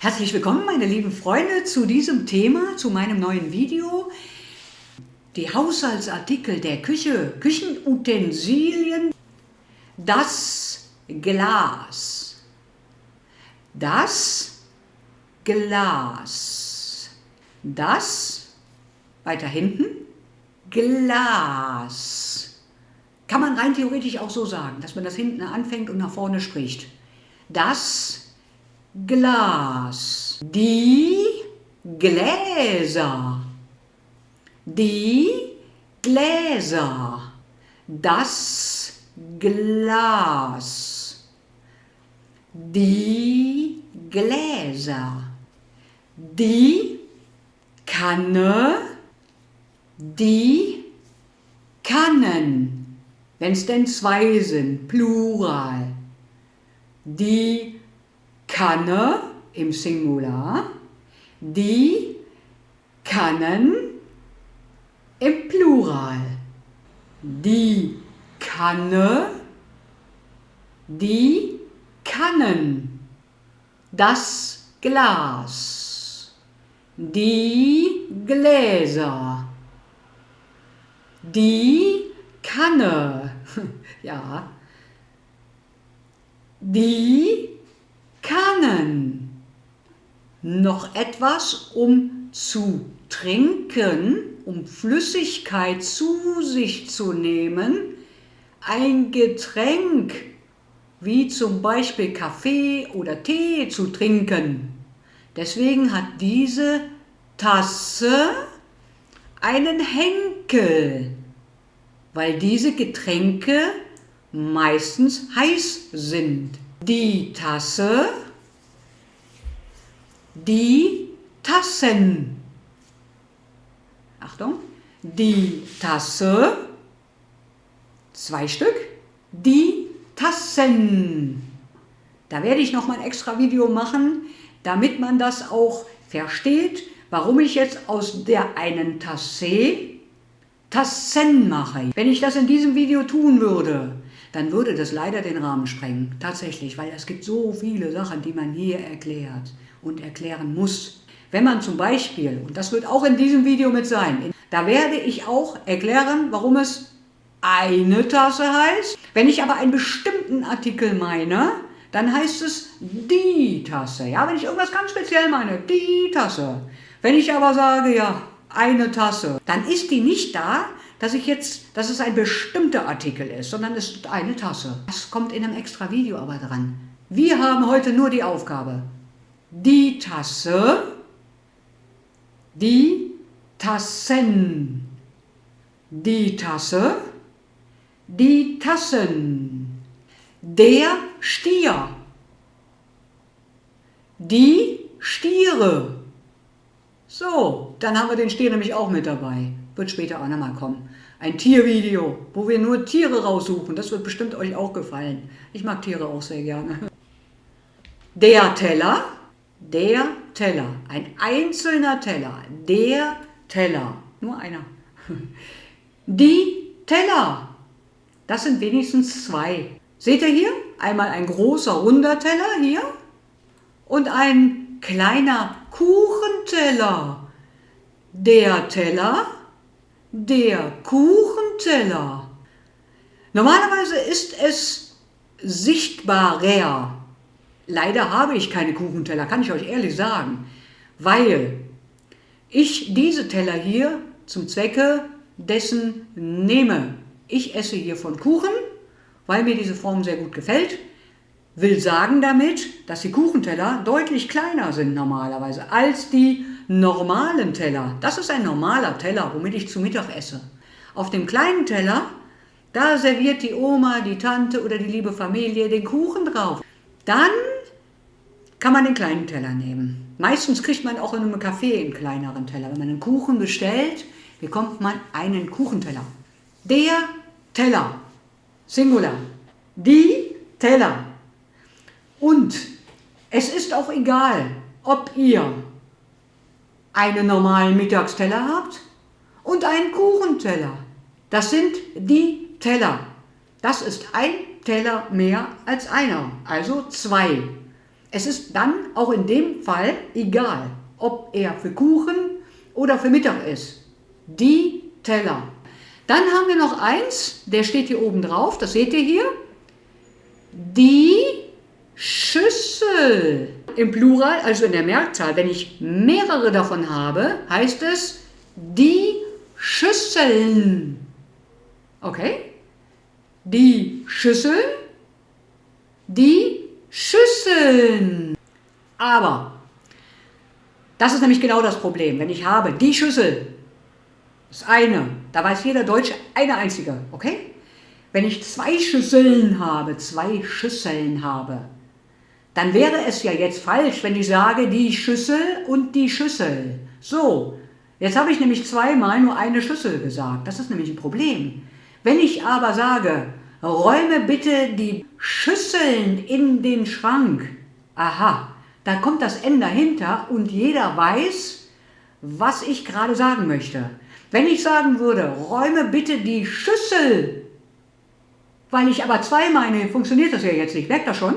Herzlich willkommen, meine lieben Freunde, zu diesem Thema, zu meinem neuen Video. Die Haushaltsartikel der Küche, Küchenutensilien, das Glas. Das Glas. Das, weiter hinten, Glas. Kann man rein theoretisch auch so sagen, dass man das hinten anfängt und nach vorne spricht. Das Glas. Die Gläser. Die Gläser. Das Glas. Die Gläser. Die Kanne. Die Kannen. Wenn es denn zwei sind, Plural. Die Kanne im Singular, die Kannen im Plural. Die Kanne, die Kannen, das Glas, die Gläser, die Kanne, ja, die Kannen. Noch etwas, um zu trinken, um Flüssigkeit zu sich zu nehmen, ein Getränk, wie zum Beispiel Kaffee oder Tee zu trinken. Deswegen hat diese Tasse einen Henkel, weil diese Getränke meistens heiß sind. Die Tasse, die Tassen. Achtung, die Tasse, zwei Stück, die Tassen. Da werde ich noch mal ein extra Video machen, damit man das auch versteht, warum ich jetzt aus der einen Tasse Tassen mache. Wenn ich das in diesem Video tun würde, dann würde das leider den Rahmen sprengen. Tatsächlich, weil es gibt so viele Sachen, die man hier erklärt und erklären muss. Wenn man zum Beispiel, und das wird auch in diesem Video mit sein, da werde ich auch erklären, warum es eine Tasse heißt. Wenn ich aber einen bestimmten Artikel meine, dann heißt es die Tasse. Ja, wenn ich irgendwas ganz speziell meine, die Tasse. Wenn ich aber sage, ja, eine Tasse, dann ist die nicht da, dass es ein bestimmter Artikel ist, sondern es ist eine Tasse. Das kommt in einem extra Video aber dran. Wir haben heute nur die Aufgabe, die Tasse, die Tassen, die Tasse, die Tassen, der Stier, die Stiere. So, dann haben wir den Stier nämlich auch mit dabei. Wird später auch nochmal kommen. Ein Tiervideo, wo wir nur Tiere raussuchen. Das wird bestimmt euch auch gefallen. Ich mag Tiere auch sehr gerne. Der Teller, ein einzelner Teller, der Teller, nur einer. Die Teller, das sind wenigstens zwei. Seht ihr hier? Einmal ein großer runder Teller hier und ein kleiner Kuchenteller. Der Teller, der Kuchenteller. Normalerweise ist es sichtbarer. Leider habe ich keine Kuchenteller, kann ich euch ehrlich sagen, weil ich diese Teller hier zum Zwecke dessen nehme. Ich esse hier von Kuchen, weil mir diese Form sehr gut gefällt. Will sagen damit, dass die Kuchenteller deutlich kleiner sind normalerweise als die normalen Teller. Das ist ein normaler Teller, womit ich zu Mittag esse. Auf dem kleinen Teller, da serviert die Oma, die Tante oder die liebe Familie den Kuchen drauf. Dann kann man den kleinen Teller nehmen. Meistens kriegt man auch in einem Café einen kleineren Teller. Wenn man einen Kuchen bestellt, bekommt man einen Kuchenteller. Der Teller, Singular, die Teller. Und es ist auch egal, ob ihr einen normalen Mittagsteller habt und einen Kuchenteller. Das sind die Teller. Das ist ein Teller mehr als einer, also zwei. Es ist dann auch in dem Fall egal, ob er für Kuchen oder für Mittag ist. Die Teller. Dann haben wir noch eins, der steht hier oben drauf, das seht ihr hier. Die Schüssel. Im Plural, also in der Mehrzahl, wenn ich mehrere davon habe, heißt es die Schüsseln. Okay? Die Schüssel, die Schüsseln. Aber das ist nämlich genau das Problem. Wenn ich habe die Schüssel, das ist eine, da weiß jeder Deutsche eine einzige, okay? Wenn ich zwei Schüsseln habe, dann wäre es ja jetzt falsch, wenn ich sage die Schüssel und die Schüssel. So, jetzt habe ich nämlich zweimal nur eine Schüssel gesagt. Das ist nämlich ein Problem. Wenn ich aber sage, räume bitte die Schüsseln in den Schrank. Aha, da kommt das N dahinter und jeder weiß, was ich gerade sagen möchte. Wenn ich sagen würde, räume bitte die Schüssel, weil ich aber zwei meine, funktioniert das ja jetzt nicht, merkt ihr schon?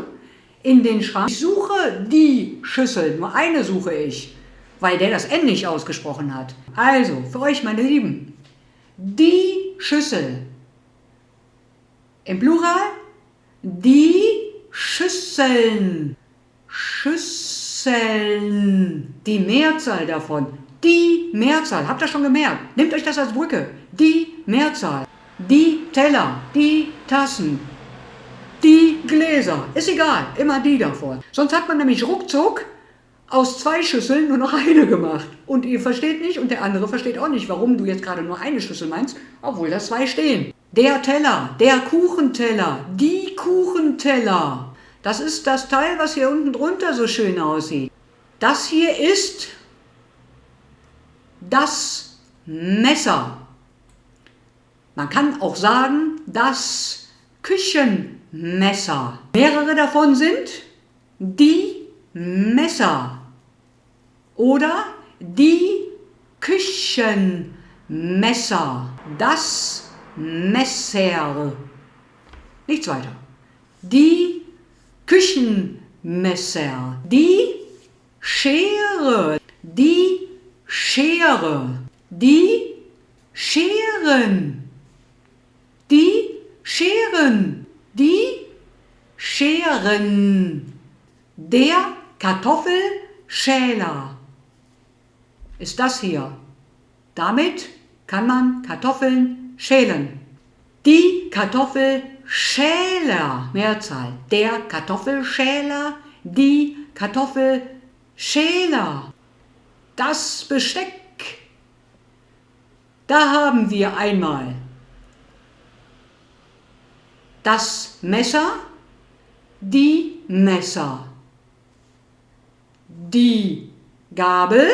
In den Schrank. Ich suche die Schüssel, nur eine suche ich, weil der das N nicht ausgesprochen hat. Also, für euch, meine Lieben, die Schüssel. Im Plural, die Schüsseln. Schüsseln. Die Mehrzahl davon. Die Mehrzahl. Habt ihr schon gemerkt? Nehmt euch das als Brücke. Die Mehrzahl. Die Teller. Die Tassen. Die Gläser. Ist egal. Immer die davon. Sonst hat man nämlich ruckzuck aus zwei Schüsseln nur noch eine gemacht. Und ihr versteht nicht und der andere versteht auch nicht, warum du jetzt gerade nur eine Schüssel meinst, obwohl da zwei stehen. Der Teller, der Kuchenteller, die Kuchenteller. Das ist das Teil, was hier unten drunter so schön aussieht. Das hier ist das Messer. Man kann auch sagen, das Küchenmesser. Mehrere davon sind die Messer oder die Küchenmesser. Das Messer. Nichts weiter. Die Küchenmesser. Die Schere. Die Schere. Die Scheren. Die Scheren. Die Scheren. Der Kartoffelschäler ist das hier. Damit kann man Kartoffeln schälen. Die Kartoffelschäler, Mehrzahl. Der Kartoffelschäler, die Kartoffelschäler. Das Besteck. Da haben wir einmal das Messer, die Messer. Die Gabel,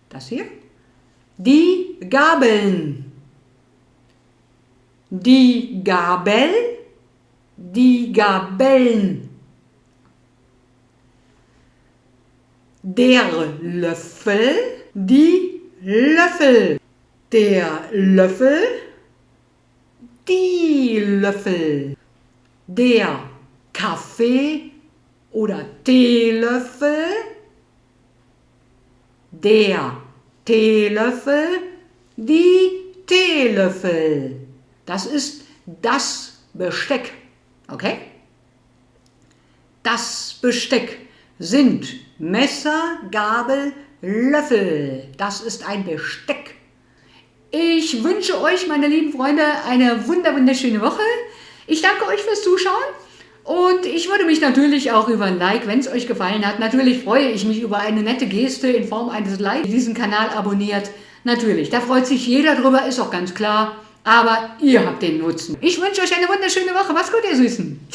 das hier, die Gabeln, die Gabel, die Gabeln, der Löffel, die Löffel, der Löffel, die Löffel, der Kaffee oder Teelöffel, der Teelöffel, die Teelöffel. Das ist das Besteck. Okay? Das Besteck sind Messer, Gabel, Löffel. Das ist ein Besteck. Ich wünsche euch, meine lieben Freunde, eine wunderschöne Woche. Ich danke euch fürs Zuschauen. Und ich würde mich natürlich auch über ein Like, wenn es euch gefallen hat. Natürlich freue ich mich über eine nette Geste in Form eines Likes, diesen Kanal abonniert. Natürlich, da freut sich jeder drüber, ist auch ganz klar. Aber ihr habt den Nutzen. Ich wünsche euch eine wunderschöne Woche. Macht's gut, ihr Süßen.